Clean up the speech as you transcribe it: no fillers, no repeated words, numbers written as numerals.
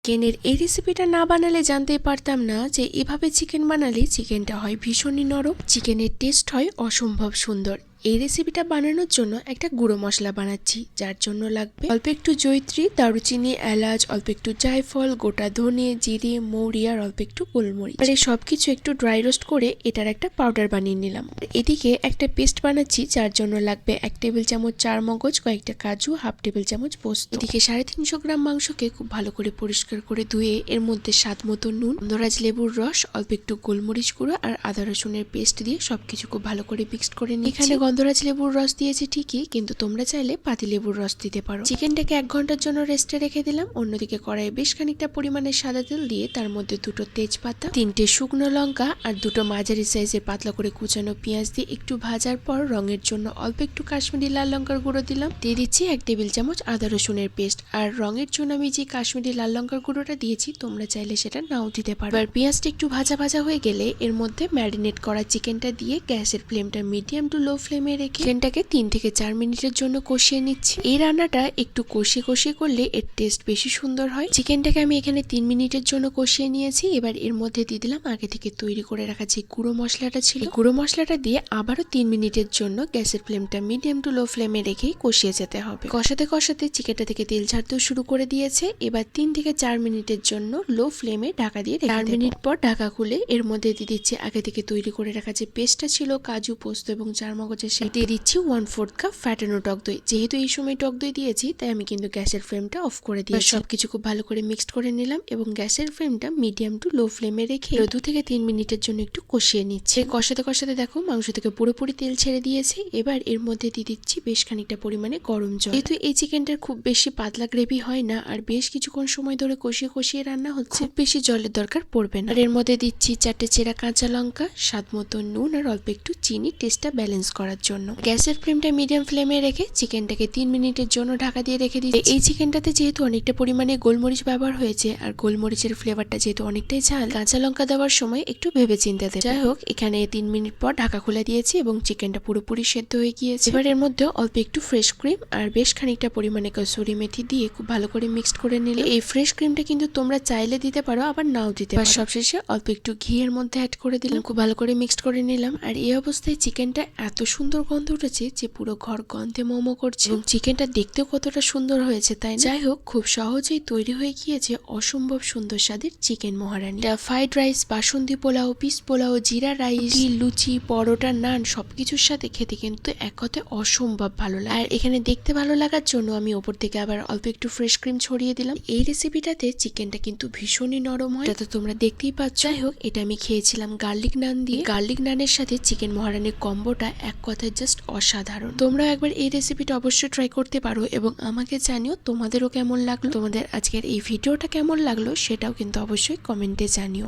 চিকেনের এই রেসিপিটা না বানালে জানতেই পারতাম না যে এভাবে চিকেন বানালে চিকেনটা হয় ভীষণই নরম, চিকেনের টেস্ট হয় অসম্ভব সুন্দর। এই রেসিপিটা বানানোর জন্য একটা গুঁড়ো মশলা বানাচ্ছি, যার জন্য লাগবে অল্প একটু জয়িত্রী, দারুচিনি, এলাচ, অল্প একটু জায়ফল, গোটা ধনে, জিরে, মৌরি আর অল্প একটু গোলমরিচ। আর এই সবকিছু একটু ড্রাই রোস্ট করে এটার একটা পাউডার বানিয়ে নিলাম। এদিকে একটা পেস্ট বানাচ্ছি, যার জন্য লাগবে 1 টেবিল চামচ চারমগজ, কয়েকটা কাজু, হাফ টেবিল চামচ পোস্ত। এদিকে 350 গ্রাম মাংসকে খুব ভালো করে পরিষ্কার করে ধুয়ে এর মধ্যে স্বাদ মতো নুন, গন্ধরাজ লেবুর রস, অল্প একটু গোলমরিচ গুঁড়ো আর আদা রসুনের পেস্ট দিয়ে সবকিছু খুব ভালো করে মিক্সড করে নিই। এখানে গন্ধরাজ লেবুর রস দিয়েছি ঠিকই, কিন্তু তোমরা চাইলে পাতি লেবুর রস দিতে পারো। চিকেনটাকে 1 ঘন্টার জন্য রেস্টে রেখে দিলাম। অন্যদিকে কড়াইয়ে বেশ খানিকটা পরিমাণে সাদা তেল দিয়ে তার মধ্যে 2টো তেজপাতা, 3টে শুকনো লঙ্কা আর 2টো মাঝারি সাইজের পাতলা করে কুচানো পেঁয়াজ দিয়ে একটু ভাজার পর রঙের জন্য অল্প একটু কাশ্মীরি লাল লঙ্কার গুঁড়ো দিলাম। দিয়ে দিচ্ছি 1 টেবিল চামচ আদা রসুনের পেস্ট। আর রঙের জন্য আমি যে কাশ্মীরি লাল লঙ্কার গুঁড়োটা দিয়েছি, তোমরা চাইলে সেটা নাও দিতে পারো। আর পেঁয়াজটা একটু ভাজা ভাজা হয়ে গেলে এর মধ্যে ম্যারিনেট করা চিকেনটা দিয়ে গ্যাসের ফ্লেমটা মিডিয়াম টু লো ফ্লেমে রেখে চিকেনটাকে 3 থেকে 4 মিনিটের জন্য কষিয়ে নিচ্ছি। এই রান্নাটা একটু কষিয়ে কষিয়ে করলে এর টেস্ট বেশি সুন্দর হয়। চিকেনটাকে আমি এখানে 3 মিনিটের জন্য কষিয়ে নিয়েছি। এবার এর মধ্যে দিয়ে দিলাম আগে থেকে তৈরি করে রাখা যে গুঁড়ো মশলাটা ছিল। গুঁড়ো মশলাটা দিয়ে আবারও 3 মিনিটের জন্য গ্যাসের ফ্লেমটা মিডিয়াম টু লো ফ্লেমে রেখেই কষিয়ে যেতে হবে। কষাতে কষাতে চিকেনটা থেকে তেল ছাড়তেও শুরু করে দিয়েছে। এবার 3 থেকে 4 মিনিটের জন্য লো ফ্লেমে ঢাকা দিয়ে 4 মিনিট পর ঢাকা খুলে এর মধ্যে দিয়ে দিচ্ছি আগে থেকে তৈরি করে রাখা যে পেস্টটা ছিল কাজু, পোস্ত এবং চারমগজের, সেটা দিয়ে দিচ্ছি 1/4 কাপ ফ্যাটানো টক দই। যেহেতু এই সময় টক দই দিয়েছি, তাই আমি কিন্তু গ্যাসের ফ্লেমটা অফ করে দিয়েছি। সবকিছু খুব ভালো করে মিক্সড করে নিলাম এবং গ্যাসের ফ্লেমটা মিডিয়াম টু লো ফ্লেমে রেখে 2 থেকে 3 মিনিটের জন্য একটু কষিয়ে নিচ্ছি। কষাতে কষাতে দেখো মাংস থেকে পুরোপুরি তেল ছেড়ে দিয়েছে। এবার এর মধ্যে দিয়ে দিচ্ছি বেশ খানিকটা পরিমাণে গরম জল। যেহেতু এই চিকেনটার খুব বেশি পাতলা গ্রেভি হয় না আর বেশ কিছুক্ষণ সময় ধরে কষিয়ে কষিয়ে রান্না হচ্ছে, খুব বেশি জলের দরকার পড়বে না। আর এর মধ্যে দিচ্ছি 4টে চেরা কাঁচা লঙ্কা, স্বাদ মতো নুন আর অল্প একটু চিনি টেস্টটা ব্যালেন্স করার জন্য। গ্যাসের ফ্লেমটা মিডিয়াম ফ্লেমে রেখে চিকেনটাকে 3 মিনিটের জন্য ঢাকা দিয়ে রেখে দিচ্ছি। এই চিকেনটাতে যেহেতু অনেকটা পরিমাণে গোলমরিচ ব্যবহার হয়েছে আর গোলমরিচের ফ্লেভারটা যেহেতু অনেকটাই ঝাল, কাঁচা লঙ্কা দেওয়ার সময় একটু ভেবে চিন্তে দেবে। যাই হোক, এখানে 3 মিনিট পর ঢাকা খুলে দিয়েছি এবং চিকেনটা পুরোপুরি সেদ্ধ হয়ে গিয়েছে। এবার এর মধ্যে অল্প একটু ফ্রেশ ক্রিম আর বেশ খানিকটা পরিমাণে কসুরি মেথি দিয়ে খুব ভালো করে মিক্সড করে নিলে। এই ফ্রেশ ক্রিমটা কিন্তু তোমরা চাইলে দিতে পারো, আবার নাও দিতে পারো। সবশেষে অল্প একটু ঘি এর মধ্যে অ্যাড করে দিলাম, খুব ভালো করে মিক্সড করে নিলাম। আর এই অবস্থায় চিকেনটা এত সুন্দর গন্ধ উঠেছে যে পুরো ঘর গন্ধে মোমো করছে এবং চিকেনটা দেখতেও কতটা সুন্দর হয়েছে, তাই না? যাই হোক, খুব সহজেই তৈরি হয়ে গিয়েছে অসম্ভব সুন্দর স্বাদের চিকেন মহারানী। ফ্রাইড রাইস, বাসন্তী পোলাও, পিস পোলাও, জিরা রাইস, লুচি, পরোটা, নান সবকিছুর সাথে খেতে কিন্তু এক কথায় অসম্ভব ভালো লাগে। আর এখানে দেখতে ভালো লাগার জন্য আমি ওপর থেকে আবার অল্প একটু ফ্রেশ ক্রিম ছড়িয়ে দিলাম। এই রেসিপিটাতে চিকেনটা কিন্তু ভীষণই নরম হয়, এটা তো তোমরা দেখতেই পাচ্ছ। যাই হোক, এটা আমি খেয়েছিলাম গার্লিক নান দিয়ে। গার্লিক নানের সাথে চিকেন মহারানির কম্বোটা এক কথায় জাস্ট অসাধারণ। তোমরা একবার এই রেসিপিটা অবশ্যই ট্রাই করতে পারো এবং আমাকে জানিও তোমাদেরও কেমন লাগলো। তোমাদের আজকের এই ভিডিওটা কেমন লাগলো সেটাও কিন্তু অবশ্যই কমেন্টে জানিও।